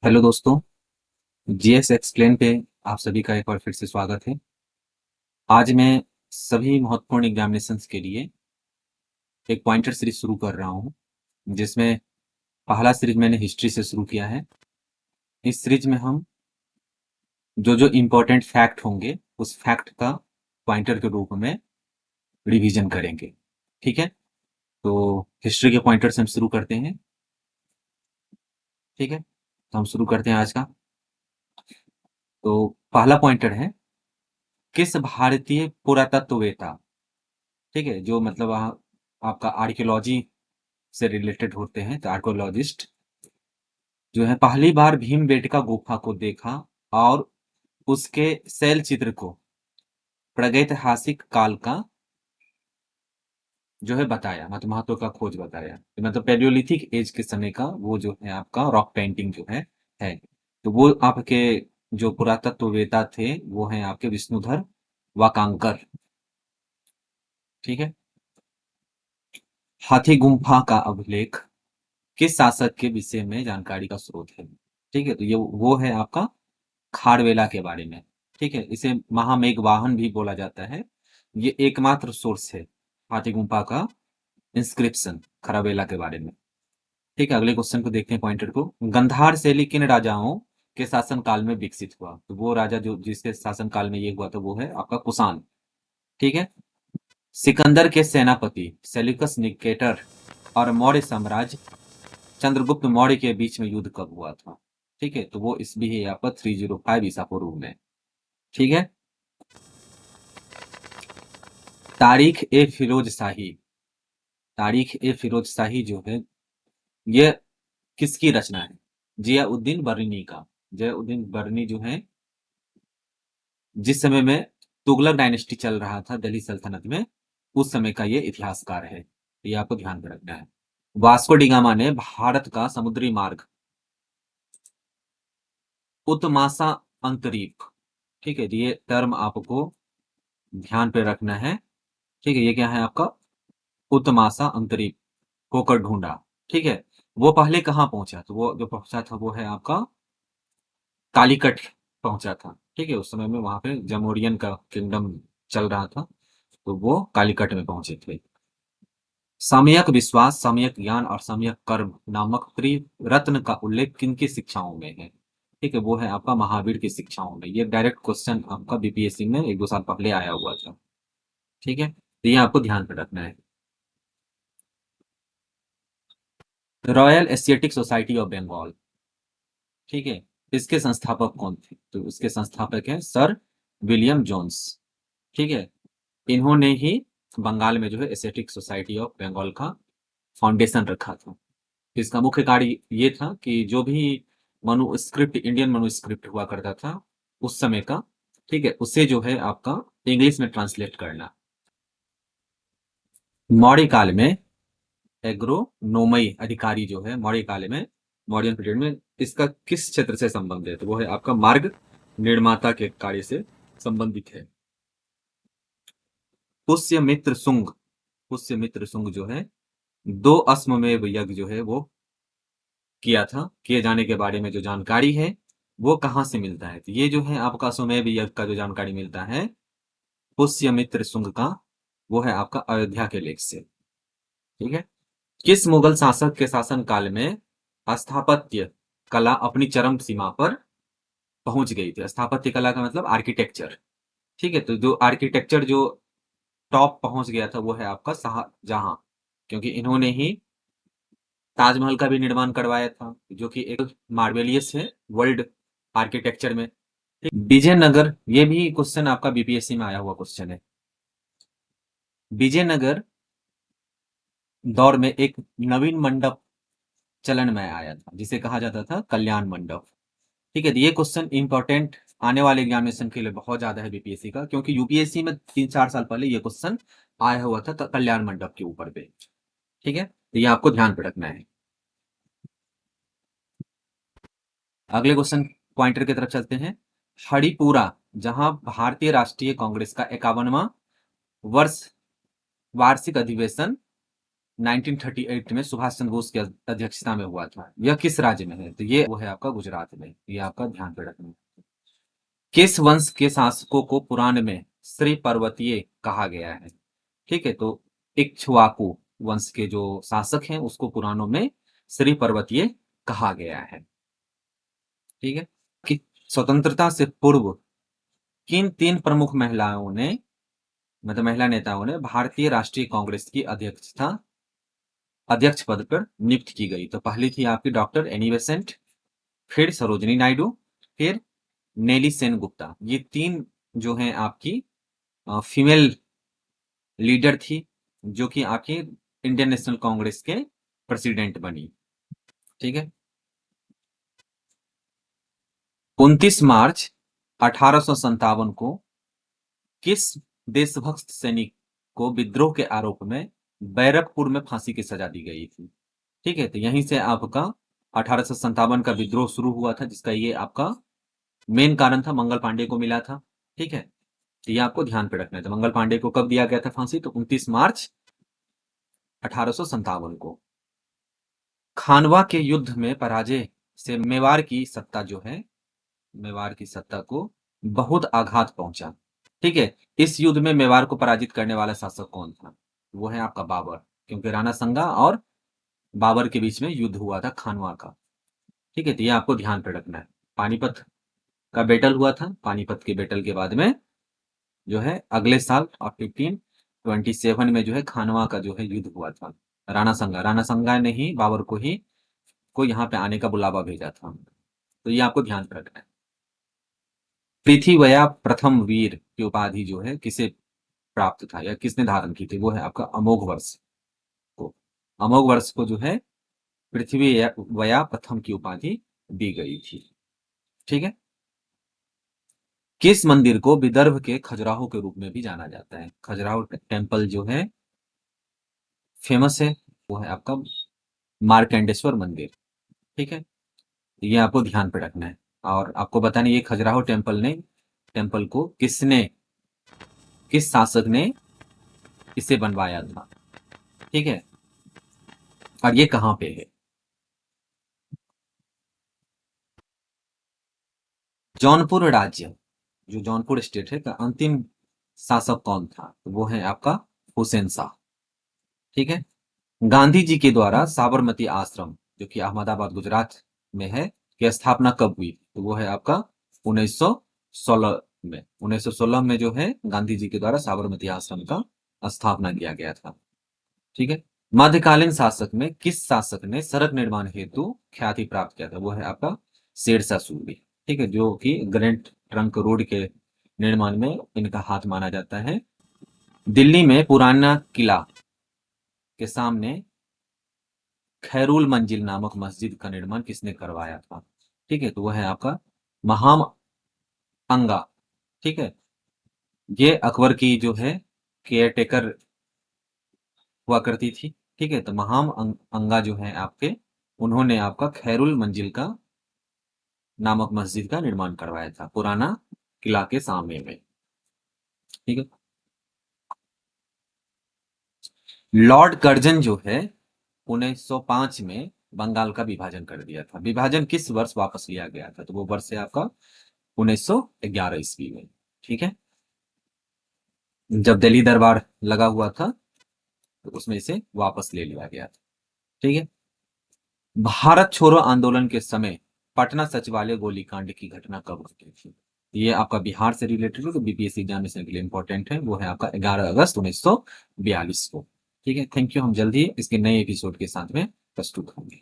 Hello दोस्तों। GS explain पे आप सभी का एक बार फिर से स्वागत है। आज मैं सभी महत्वपूर्ण एग्जामिनेशंस के लिए एक पॉइंटर सीरीज शुरू कर रहा हूँ, जिसमें पहला सीरीज मैंने हिस्ट्री से शुरू किया है। इस सीरीज में हम जो जो इम्पोर्टेंट फैक्ट होंगे उस फैक्ट का पॉइंटर के रूप में रिवीजन करेंगे। ठीक है, तो हिस्ट्री के पॉइंटर से हम शुरू करते हैं। ठीक है, तो हम शुरू करते हैं आज का। तो पहला पॉइंटर है, किस भारतीय पुरातत्ववेत्ता, ठीक है, जो मतलब आपका आर्कियोलॉजी से रिलेटेड होते हैं, तो आर्कोलॉजिस्ट जो है पहली बार भीमबेटका गुफा को देखा और उसके शैल चित्र को प्रागैतिहासिक काल का जो है बताया, मतलब महत्व का खोज बताया, तो मतलब पैलियोलिथिक एज के समय का वो जो है आपका रॉक पेंटिंग जो है। तो वो आपके जो पुरातत्ववेत्ता थे वो हैं आपके विष्णुधर वाकांकर। ठीक है, हाथी गुम्फा का अभिलेख किस शासक के विषय में जानकारी का स्रोत है? ठीक है, तो ये वो है आपका खारवेला के बारे में। ठीक है, इसे महामेघवाहन भी बोला जाता है। ये एकमात्र सोर्स है हाथी गुम्फा का इंस्क्रिप्शन खरावेला के बारे में। ठीक है, अगले क्वेश्चन को देखते हैं पॉइंटर को। गंधार शैली किन राजाओं के शासन काल में विकसित हुआ? तो वो राजा जो जिसके शासन काल में ये हुआ था वो है आपका कुषाण। ठीक है, सिकंदर के सेनापति सेल्यूकस निकेटर और मौर्य साम्राज्य चंद्रगुप्त मौर्य के बीच में युद्ध कब हुआ था? ठीक है, तो वो इस भी है यहाँ पर 305 ईसा पूर्व में। ठीक है, तारीख ए फिरोज शाही, तारीख ए फिरोज शाही जो है ये किसकी रचना है? जियाउद्दीन बर्नी का। जियाउद्दीन बर्नी जो है जिस समय में तुगलक डायनेस्टी चल रहा था दिल्ली सल्तनत में, उस समय का ये इतिहासकार है, ये आपको ध्यान में रखना है। वास्को डिगामा ने भारत का समुद्री मार्ग उत्मासा अंतरीप, ठीक है, ये टर्म आपको ध्यान पे रखना है। ठीक है, ये क्या है आपका उत्मासा अंतरीप होकर ढूंढा। ठीक है, वो पहले कहाँ पहुंचा? तो वो जो पहुंचा था वो है आपका कालीकट पहुंचा था। ठीक है, उस समय में वहां पे जमोरियन का किंगडम चल रहा था, तो वो कालीकट में पहुंचे थे। सम्यक विश्वास, सम्यक ज्ञान और सम्यक कर्म नामक त्रिरत्न का उल्लेख किनकी शिक्षाओं में है? ठीक है, वो है आपका महावीर की शिक्षाओं में। ये डायरेक्ट क्वेश्चन आपका बीपीएससी में 1-2 साल पहले आया हुआ था। ठीक है, तो ये आपको ध्यान में रखना है। Royal Asiatic Society of Bengal, ठीक है, इसके संस्थापक कौन थे? तो इसके संस्थापक हैं सर विलियम जोन्स। ठीक है, इन्होंने ही बंगाल में जो है एशियाटिक सोसाइटी ऑफ बंगाल का फाउंडेशन रखा था। इसका मुख्य कार्य ये था कि जो भी मनुस्क्रिप्ट, इंडियन मनुस्क्रिप्ट हुआ करता था उस समय का, ठीक है, उसे जो है आपका इंग्लिश में ट्रांसलेट करना। मौर्य काल में एग्रोनोमई अधिकारी जो है मौर्य काल में, मौर्यन पीरियड में, इसका किस क्षेत्र से संबंधित है? तो वो है आपका मार्ग निर्माता के कार्य से संबंधित है। पुष्यमित्र शुंग, पुष्यमित्र शुंग जो है दो अश्वमेध यज्ञ जो है वो किया था, किए जाने के बारे में जो जानकारी है वो कहाँ से मिलता है? तो ये जो है आपका अश्वमेध यज्ञ का जो जानकारी मिलता है पुष्यमित्र शुंग का, वो है आपका अयोध्या के लेख से। ठीक है, किस मुगल शासक के शासन काल में स्थापत्य कला अपनी चरम सीमा पर पहुंच गई थी? स्थापत्य कला का मतलब आर्किटेक्चर। ठीक है, तो जो आर्किटेक्चर जो टॉप पहुंच गया था वो है आपका शाहजहां, क्योंकि इन्होंने ही ताजमहल का भी निर्माण करवाया था, जो कि एक मार्वेलियस है वर्ल्ड आर्किटेक्चर में। ठीक, विजयनगर, ये भी क्वेश्चन आपका बीपीएससी में आया हुआ क्वेश्चन है। विजयनगर दौर में एक नवीन मंडप चलन में आया था जिसे कहा जाता था कल्याण मंडप। ठीक है, तो ये क्वेश्चन इंपॉर्टेंट आने वाले एग्जामिनेशन के लिए बहुत ज्यादा है बीपीएससी का, क्योंकि यूपीएससी में 3-4 साल पहले ये क्वेश्चन आया हुआ था कल्याण मंडप के ऊपर पे। ठीक है, तो ये आपको ध्यान पे रखना है। अगले क्वेश्चन पॉइंटर की तरफ चलते हैं। हरिपुरा, जहां भारतीय राष्ट्रीय कांग्रेस का 51वां वर्ष वार्षिक अधिवेशन 1938 में सुभाष चंद्र बोस की अध्यक्षता में हुआ था। यह किस राज्य में है? तो ये वो है आपका गुजरात में। ये आपका ध्यान पे रखना। किस वंश के शासकों को पुराण में श्री पर्वतीय कहा गया है? ठीक है, तो इक्ष्वाकु वंश के जो शासक हैं उसको पुराणों में श्री पर्वतीय कहा गया है। ठीक है, कि स्वतंत्रता से पूर्व किन तीन प्रमुख महिलाओं ने, मतलब महिला नेताओं ने भारतीय राष्ट्रीय कांग्रेस की अध्यक्ष पद पर नियुक्त की गई? तो पहली थी आपकी डॉक्टर एनी बेसेंट, फिर सरोजिनी नायडू, फिर नेली सेन गुप्ता। ये तीन जो हैं आपकी फीमेल लीडर थी, जो कि आपकी इंडियन नेशनल कांग्रेस के प्रेसिडेंट बनी। ठीक है, 29 मार्च 1857 को किस देशभक्त सैनिक को विद्रोह के आरोप में बैरकपुर में फांसी की सजा दी गई थी? ठीक है, तो यहीं से आपका 1857 का विद्रोह शुरू हुआ था, जिसका ये आपका मेन कारण था, मंगल पांडे को मिला था। ठीक है, तो ये आपको ध्यान पे रखना है। तो मंगल पांडे को कब दिया गया था फांसी? तो 29 मार्च 1857 को। खानवा के युद्ध में पराजय से मेवाड़ की सत्ता जो है, मेवाड़ की सत्ता को बहुत आघात पहुंचा। ठीक है, इस युद्ध में मेवाड़ को पराजित करने वाला शासक कौन था? वो है आपका बाबर, क्योंकि राणा संगा और बाबर के बीच में युद्ध हुआ था खानवा का। ठीक है, तो ये आपको ध्यान पे रखना है। पानीपत का बैटल हुआ था। पानीपत के बैटल के बाद में जो है अगले साल 1527 में जो है खानवा का जो है युद्ध हुआ था। राणा संगा ने ही बाबर को यहाँ पे आने का बुलावा भेजा था। तो ये आपको ध्यान पे रखना है। पृथ्वीया प्रथम वीर की उपाधि जो है किसे प्राप्त था या किसने धारण की थी? वो है आपका अमोघ वर्ष को। अमोघ वर्ष को जो है पृथ्वीया प्रथम की उपाधि दी गई थी। ठीक है, किस मंदिर को विदर्भ के खजुराहो के रूप में भी जाना जाता है? खजुराहो टेम्पल जो है फेमस है, वो है आपका मार्कंडेश्वर मंदिर। ठीक है, ये आपको ध्यान पे रखना है। और आपको बताना, ये खजुराहो टेम्पल को किस शासक ने इसे बनवाया था? ठीक है, और ये कहाँ पे है? जौनपुर राज्य, जो जौनपुर स्टेट है, का अंतिम शासक कौन था? तो वो है आपका हुसैन शाह। ठीक है, गांधी जी के द्वारा साबरमती आश्रम, जो कि अहमदाबाद गुजरात में है, की स्थापना कब हुई? तो वो है आपका 1916 में। 1916 में जो है गांधी जी के द्वारा साबरमती आश्रम का स्थापना किया गया था। ठीक है, मध्यकालीन शासक में किस शासक ने सड़क निर्माण हेतु ख्याति प्राप्त किया था? वो है आपका शेरशाह सूरी। ठीक है, जो कि ग्रैंड ट्रंक रोड के निर्माण में इनका हाथ माना जाता है। दिल्ली में पुराना किला के सामने खैरुल मंजिल नामक मस्जिद का निर्माण किसने करवाया था? ठीक है, तो वह है आपका महाम अंगा। ठीक है, ये अकबर की जो है केयर टेकर हुआ करती थी। ठीक है, तो अंगा जो है आपके, उन्होंने आपका खैरुल मंजिल का नामक मस्जिद का निर्माण करवाया था पुराना किला के सामने में। ठीक है, लॉर्ड कर्जन जो है 1905 में बंगाल का विभाजन कर दिया था। विभाजन किस वर्ष वापस लिया गया था? तो वो वर्ष है आपका 1911 ईस्वी में। ठीक है, जब दिल्ली दरबार लगा हुआ था तो उसमें इसे वापस ले लिया गया था। ठीक है, भारत छोड़ो आंदोलन के समय पटना सचिवालय गोलीकांड की घटना कब घटी थी? ये आपका बिहार से रिलेटेड है, तो बीपीएससी एग्जामिनेशन के लिए इंपॉर्टेंट है। वो है आपका 11 अगस्त 1942 को। ठीक है, थैंक यू। हम जल्दी इसके नए एपिसोड के साथ में प्रस्तुत होंगे।